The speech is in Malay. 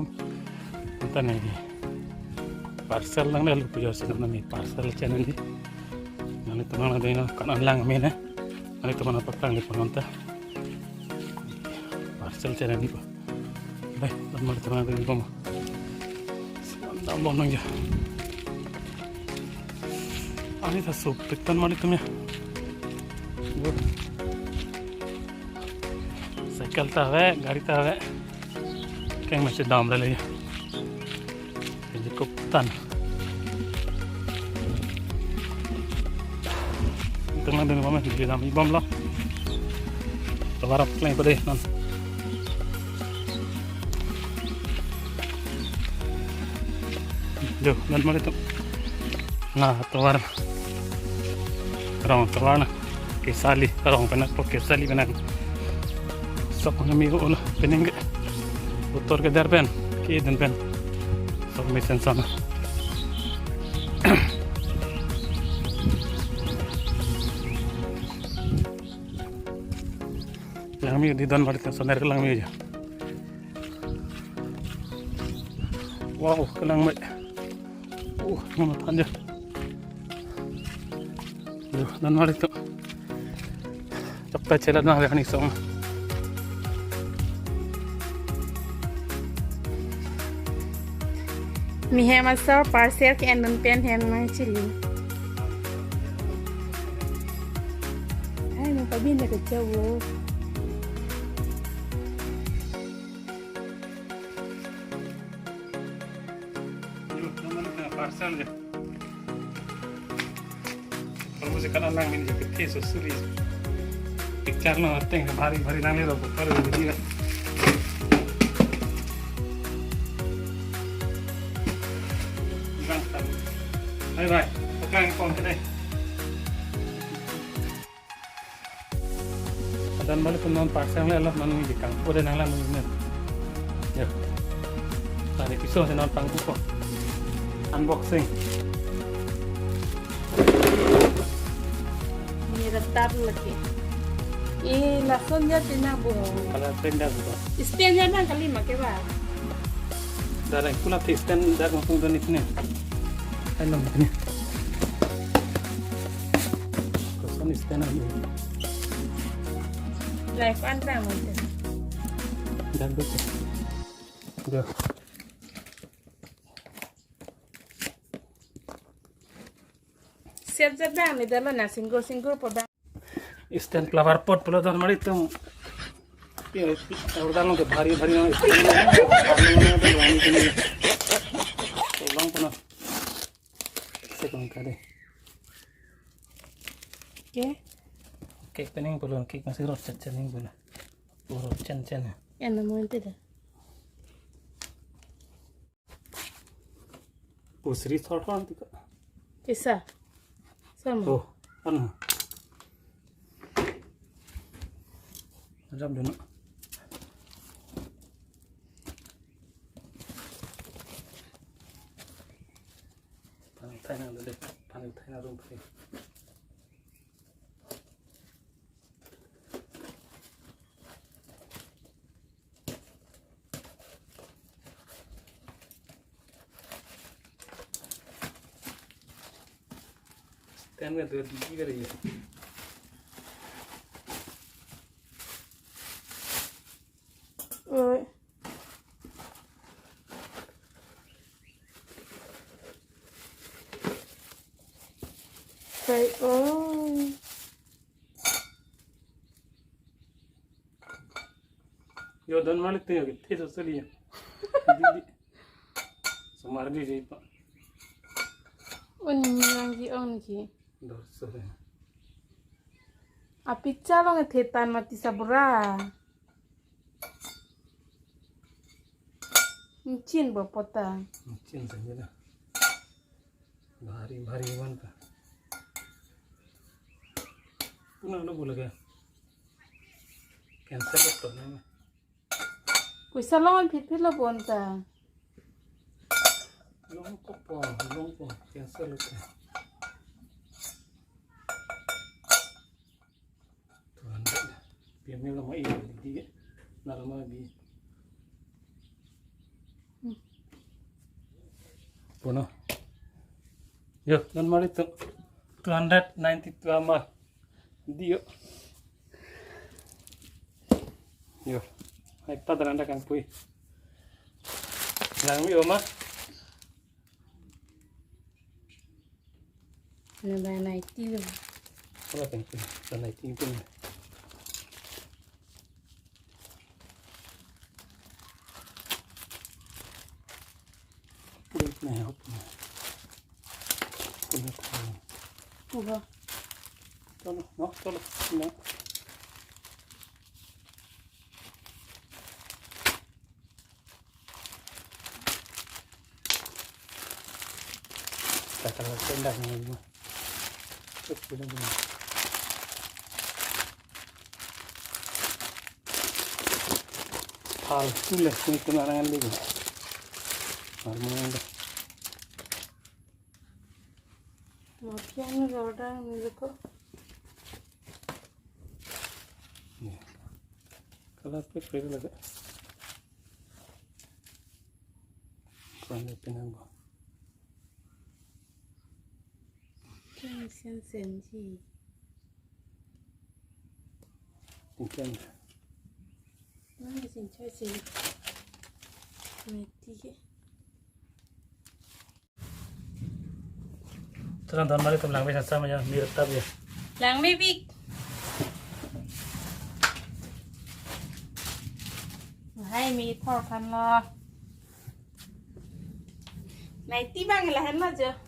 itu entah nih parcel lang na lupa sih namanya parcel channel ini nanti teman ada ini kan lang mana nanti teman apa kan di penonton parcel channel ini baik teman ada ini kamu tambah nongja ini tak supitan mali tuh ya cycle tahu gari tahu kayak masih dalam lagi cukup tan tengah dengan mama di dalam ibam lah tawarap lain pada non jo dan mana itu nah tawar na kisali orang penak kisali penak sok ngamigo ulah peningge motor ke darben ki den pen sok misen sana lang mi di dan balik soner lang mi aja wow kelang mi ngamut aja dan balik tuh cepet celat nah ni song Mi hem asal parcel ke endon pen hem mang chili. Ay, mau pabinda ke jauh. Parcel je. Kalau muzik kan lang min je kete so suri. Picture no ateng bhari nang le ro par video. Bye bye. Pakai phone ke đây. Dan balik ke non parcel le Allah manu di kang ode nang lang mun. Ya. Tadi pisau se non pangku ko. Unboxing. Ini retar lagi. Langsung dia tina bunga. Kalau tenda juga. Stand na kali make ba. Darah pula stand dah langsung dan ini. Alam ini. Kosan stand ini. Life anda mo. Dan betul. Udah. Siap jadang ni dalam na single po ba. Stand flower pot pula dan mari tuh. Ya, orang ke bari na. Tolong puna. Sekong kade. Oke, pening belum kek masih rot cening belum. Puro cen. Yan na mo ito da. Pusri thorthon tika. Kisa. Sama. Oh, ano. Ajam dulu. Pantai na dulu. Pantai na rumpi. Stand में दो डी कर रही है Oi. Say oh. यो दन मालिक ते थे तो चलिए समार दी जी पा Unyangi onki. दर सरे Api calong ethetan mati sabura. Mcin bopota. चिन संगे ना भारी वन का पुनः ना बोल गया कैंसर का प्रॉब्लम है Kuisa longan fit lo bonta. लोगों को कैंसर होता है तो अंदर पीने का मई दी नरमा भी Puno. Yo, dan mari tuh 292 amal. Dio. Yo, naik pada anda kan pui. Lang mi oma. Naik tilu. Kalau kan pui, dan naik tinggi. Pulit na help na. Pulit na. Uba. Tolo, no, tolo, no. Kalau tenda ni mah. Betul betul. Hal sulit ni kenarangan lagi. Harmonia. Mafian orang ni kok. Kalau apa perlu lagi. Kurang pinang ba. Sensi. Tingkan. Mana sih sih? Meti. Terang tahun balik ke Lang sama ya, mirip tab ya. Lang bibik. Hai mi thor kan lo. Này tí bang là hắn mà chưa?